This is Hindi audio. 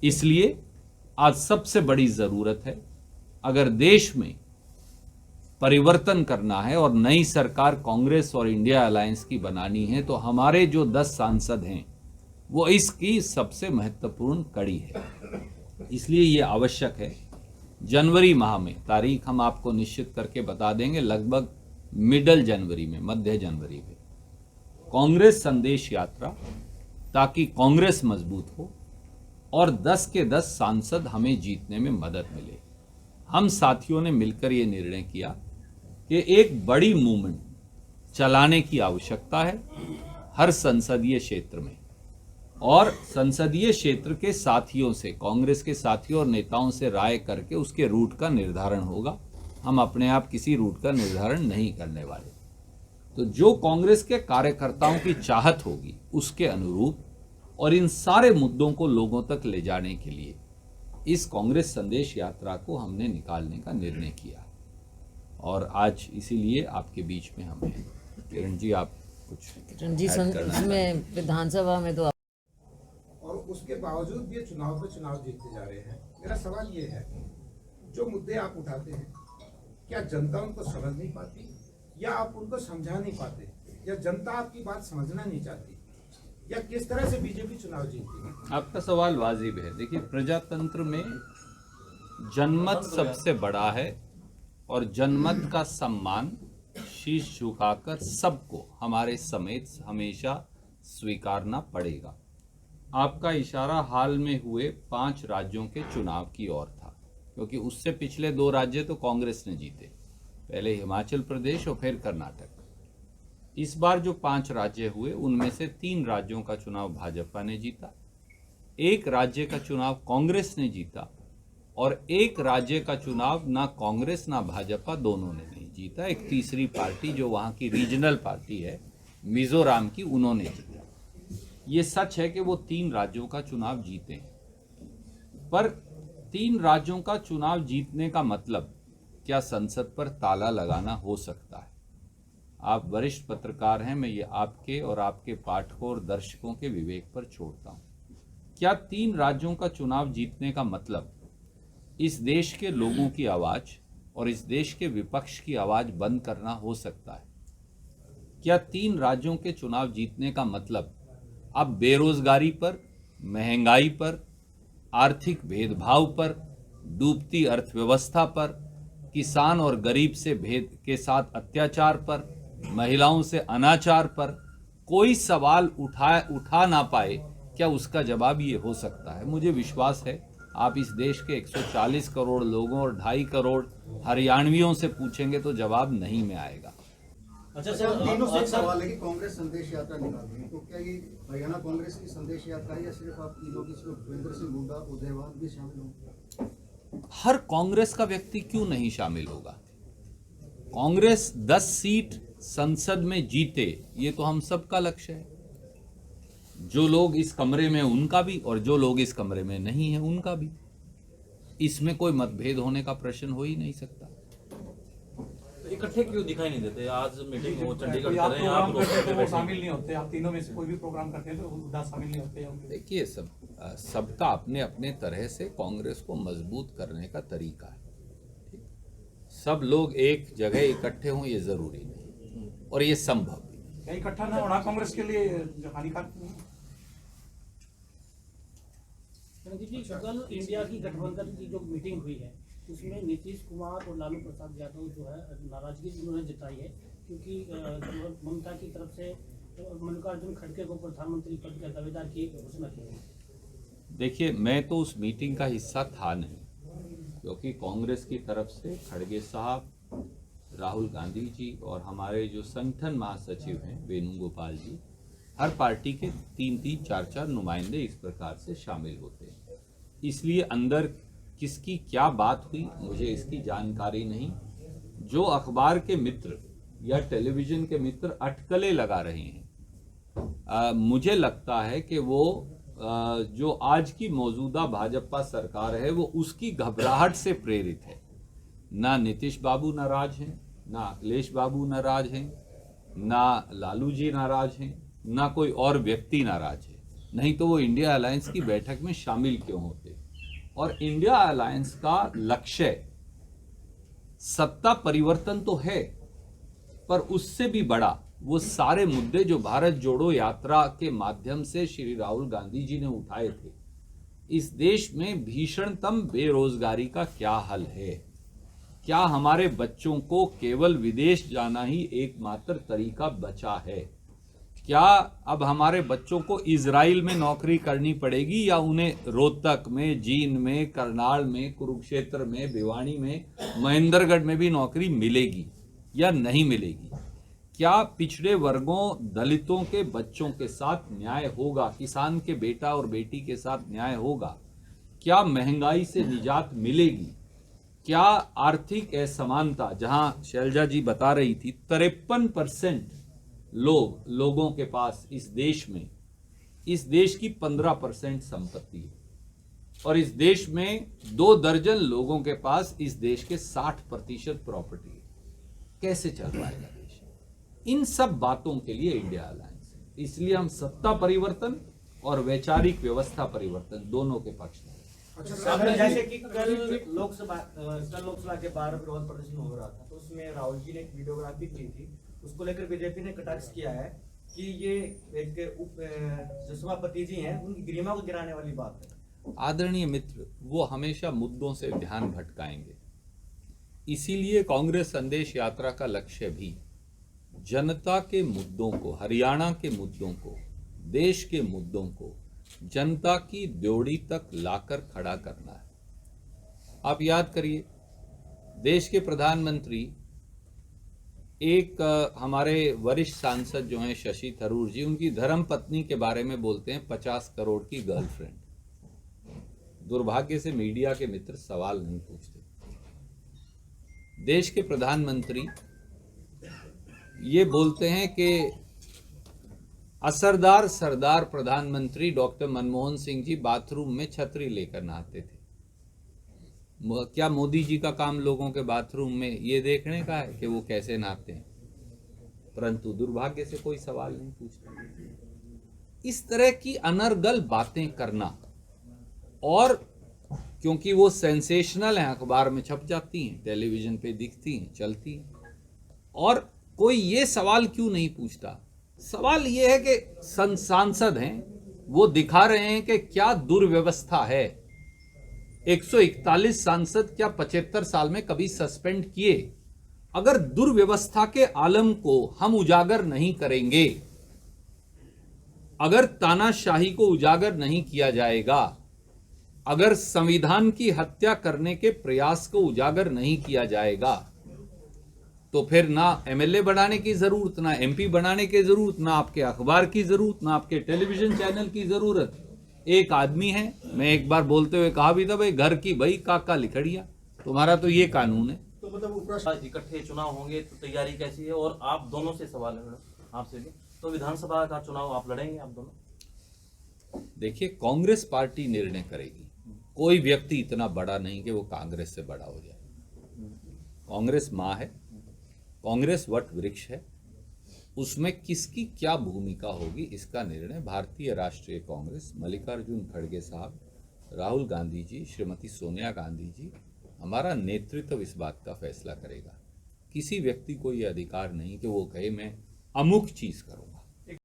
इसलिए आज सबसे बड़ी जरूरत है, अगर देश में परिवर्तन करना है और नई सरकार कांग्रेस और इंडिया अलायंस की बनानी है, तो हमारे जो 10 सांसद हैं वो इसकी सबसे महत्वपूर्ण कड़ी है। इसलिए ये आवश्यक है। जनवरी माह में तारीख हम आपको निश्चित करके बता देंगे, लगभग मिडल जनवरी में, मध्य जनवरी में कांग्रेस संदेश यात्रा, ताकि कांग्रेस मजबूत हो और 10 के 10 सांसद हमें जीतने में मदद मिले। हम साथियों ने मिलकर ये निर्णय किया कि एक बड़ी मूवमेंट चलाने की आवश्यकता है हर संसदीय क्षेत्र में, और संसदीय क्षेत्र के साथियों से, कांग्रेस के साथियों और नेताओं से राय करके उसके रूट का निर्धारण होगा। हम अपने आप किसी रूट का निर्धारण नहीं करने वाले। तो जो कांग्रेस के कार्यकर्ताओं की चाहत होगी उसके अनुरूप और इन सारे मुद्दों को लोगों तक ले जाने के लिए इस कांग्रेस संदेश यात्रा को हमने निकालने का निर्णय किया, और आज इसीलिए आपके बीच में हम हैं। किरण जी, आप कुछ? किरण जी, इसमें विधानसभा में तो और उसके बावजूद भी चुनाव पे चुनाव जीतते जा रहे हैं। मेरा सवाल ये है, जो मुद्दे आप उठाते हैं, क्या जनता उनको समझ नहीं पाती, या आप उनको समझा नहीं पाते, या जनता आपकी बात समझना नहीं चाहती, या किस तरह से बीजेपी चुनाव जीतती है? आपका सवाल वाजिब है। देखिए, प्रजातंत्र में जनमत सबसे बड़ा है और जनमत का सम्मान शीश झुकाकर सबको हमारे समेत हमेशा स्वीकारना पड़ेगा। आपका इशारा हाल में हुए 5 राज्यों के चुनाव की ओर था, क्योंकि उससे पिछले 2 राज्य तो कांग्रेस ने जीते, पहले हिमाचल प्रदेश और फिर कर्नाटक। इस बार जो 5 राज्य हुए उनमें से 3 राज्यों का चुनाव भाजपा ने जीता, 1 राज्य का चुनाव कांग्रेस ने जीता, और 1 राज्य का चुनाव ना कांग्रेस ना भाजपा दोनों ने नहीं जीता। एक तीसरी पार्टी जो वहाँ की रीजनल पार्टी है मिजोरम की, उन्होंने जीता। ये सच है कि वो 3 राज्यों का चुनाव जीते हैं, पर 3 राज्यों का चुनाव जीतने का मतलब क्या संसद पर ताला लगाना हो सकता है? आप वरिष्ठ पत्रकार हैं, मैं ये आपके और आपके पाठकों और दर्शकों के विवेक पर छोड़ता हूं। क्या 3 राज्यों का चुनाव जीतने का मतलब इस देश के लोगों की आवाज और इस देश के विपक्ष की आवाज बंद करना हो सकता है? क्या 3 राज्यों के चुनाव जीतने का मतलब अब बेरोजगारी पर, महंगाई पर, आर्थिक भेदभाव पर, डूबती अर्थव्यवस्था पर, किसान और गरीब से भेद के साथ अत्याचार पर, महिलाओं से अनाचार पर कोई सवाल उठा ना पाए? क्या उसका जवाब ये हो सकता है? मुझे विश्वास है आप इस देश के 140 करोड़ लोगों और 2.5 करोड़ हरियाणवियों से पूछेंगे तो जवाब नहीं में आएगा। अच्छा सर, तीनों से एक सवाल है कि कांग्रेस संदेश यात्रा निकाल रही है, तो क्या ये हरियाणा कांग्रेस की संदेश यात्रा है या सिर्फ आप तीनों की, इसमें भूपेंद्र सिंह हुड्डा, उदयवान भी शामिल होंगे? हर कांग्रेस का व्यक्ति क्यों नहीं शामिल होगा? कांग्रेस 10 सीट संसद में जीते, ये तो हम सबका लक्ष्य है। जो लोग इस कमरे में उनका भी, और जो लोग इस कमरे में नहीं है उनका भी। इसमें कोई मतभेद होने का प्रश्न हो ही नहीं सकता। इकट्ठे क्यों दिखाई नहीं देते? आज मीटिंग हो चंडीगढ़ आप कर रहे हैं, आप लोग वो शामिल नहीं होते, आप तीनों में से कोई भी प्रोग्राम करते हैं तो हुड्डा शामिल नहीं होते? देखिए, सबका अपने अपने तरह से कांग्रेस को मजबूत करने का तरीका है। सब लोग एक जगह इकट्ठे हों ये जरूरी नहीं, और ये संभव भी। इकट्ठा ना होना कांग्रेस के लिए हानिकारक नहीं है? कल इंडिया की गठबंधन की जो मीटिंग हुई है उसमें नीतीश कुमार और लालू प्रसाद यादव जो है नाराजगी उन्होंने जताई है, क्योंकि जो ममता की तरफ से मल्लिकार्जुन खड़गे को प्रधानमंत्री पद का दावेदार की घोषणा की है। देखिए, मैं तो उस मीटिंग का हिस्सा था नहीं, क्योंकि कांग्रेस की तरफ से खड़गे साहब, राहुल गांधी जी और हमारे जो संगठन महासचिव हैं वेणुगोपाल जी, हर पार्टी के 3-3, 4-4 नुमाइंदे इस प्रकार से शामिल होते हैं। इसलिए अंदर किसकी क्या बात हुई मुझे इसकी जानकारी नहीं। जो अखबार के मित्र या टेलीविजन के मित्र अटकलें लगा रहे हैं, मुझे लगता है कि वो जो आज की मौजूदा भाजपा सरकार है वो उसकी घबराहट से प्रेरित है। ना नीतीश बाबू नाराज हैं, ना अखिलेश बाबू नाराज हैं, ना लालू जी नाराज हैं, ना कोई और व्यक्ति नाराज है। नहीं तो वो इंडिया अलायंस की बैठक में शामिल क्यों होते। और इंडिया अलायंस का लक्ष्य सत्ता परिवर्तन तो है, पर उससे भी बड़ा वो सारे मुद्दे जो भारत जोड़ो यात्रा के माध्यम से श्री राहुल गांधी जी ने उठाए थे। इस देश में भीषणतम बेरोजगारी का क्या हल है? क्या हमारे बच्चों को केवल विदेश जाना ही एकमात्र तरीका बचा है? क्या अब हमारे बच्चों को इजराइल में नौकरी करनी पड़ेगी या उन्हें रोहतक में, जींद में, करनाल में, कुरुक्षेत्र में, भिवानी में, महेंद्रगढ़ में भी नौकरी मिलेगी या नहीं मिलेगी? क्या पिछड़े वर्गों, दलितों के बच्चों के साथ न्याय होगा? किसान के बेटा और बेटी के साथ न्याय होगा? क्या महंगाई से निजात मिलेगी? क्या आर्थिक असमानता, जहां शैलजा जी बता रही थी 53% लोगों के पास इस देश में, इस देश की 15% संपत्ति है, और इस देश में 2 दर्जन लोगों के पास इस देश के 60% प्रॉपर्टी है। कैसे चल पाएगा देश? इन सब बातों के लिए इंडिया अलायंस है। इसलिए हम सत्ता परिवर्तन और वैचारिक व्यवस्था परिवर्तन दोनों के पक्ष में। जैसे कि कल लोकसभा के बाहर विरोध प्रदर्शन हो रहा था, तो उसमें राहुल जी ने एक वीडियोग्राफी की थी, उसको लेकर बीजेपी ने कटाक्ष किया है कि ये एक जो सभापति जी हैं उनकी गरिमा को गिराने वाली बात है। आदरणीय मित्र, वो हमेशा मुद्दों से ध्यान भटकाएंगे। इसीलिए कांग्रेस संदेश यात्रा का लक्ष्य भी जनता के मुद्दों को, हरियाणा के मुद्दों को, देश के मुद्दों को जनता की ड्योढ़ी तक लाकर खड़ा करना है। आप याद करिए, देश के प्रधानमंत्री एक हमारे वरिष्ठ सांसद जो हैं शशि थरूर जी, उनकी धर्म पत्नी के बारे में बोलते हैं 50 करोड़ की गर्लफ्रेंड। दुर्भाग्य से मीडिया के मित्र सवाल नहीं पूछते। देश के प्रधानमंत्री ये बोलते हैं कि असरदार सरदार प्रधानमंत्री डॉक्टर मनमोहन सिंह जी बाथरूम में छतरी लेकर नहाते थे। क्या मोदी जी का काम लोगों के बाथरूम में ये देखने का है कि वो कैसे नहाते हैं? परंतु दुर्भाग्य से कोई सवाल नहीं पूछता। इस तरह की अनर्गल बातें करना, और क्योंकि वो सेंसेशनल हैं, अखबार में छप जाती हैं, टेलीविजन पे दिखती हैं, चलती हैं, और कोई ये सवाल क्यों नहीं पूछता? सवाल ये है कि सांसद हैं, वो दिखा रहे हैं कि क्या दुर्व्यवस्था है। 141 सांसद क्या 75 साल में कभी सस्पेंड किए? अगर दुर्व्यवस्था के आलम को हम उजागर नहीं करेंगे, अगर तानाशाही को उजागर नहीं किया जाएगा, अगर संविधान की हत्या करने के प्रयास को उजागर नहीं किया जाएगा, तो फिर ना एमएलए बनाने की जरूरत, ना एमपी बनाने की जरूरत, ना आपके अखबार की जरूरत, ना आपके टेलीविजन चैनल की जरूरत। एक आदमी है, मैं एक बार बोलते हुए कहा भी था, भाई घर की भाई काका लिखड़िया, तुम्हारा तो ये कानून है। तो मतलब इकट्ठे चुनाव होंगे तो तैयारी कैसी है? और आप दोनों से सवाल है मैडम, आपसे भी, तो विधानसभा का चुनाव आप लड़ेंगे आप दोनों? देखिए, कांग्रेस पार्टी निर्णय करेगी। कोई व्यक्ति इतना बड़ा नहीं कि वो कांग्रेस से बड़ा हो जाए। कांग्रेस माँ है, कांग्रेस वट वृक्ष है, उसमें किसकी क्या भूमिका होगी इसका निर्णय भारतीय राष्ट्रीय कांग्रेस, मल्लिकार्जुन खड़गे साहब, राहुल गांधी जी, श्रीमती सोनिया गांधी जी, हमारा नेतृत्व इस बात का फैसला करेगा। किसी व्यक्ति को यह अधिकार नहीं कि वो कहे मैं अमुक चीज करूंगा।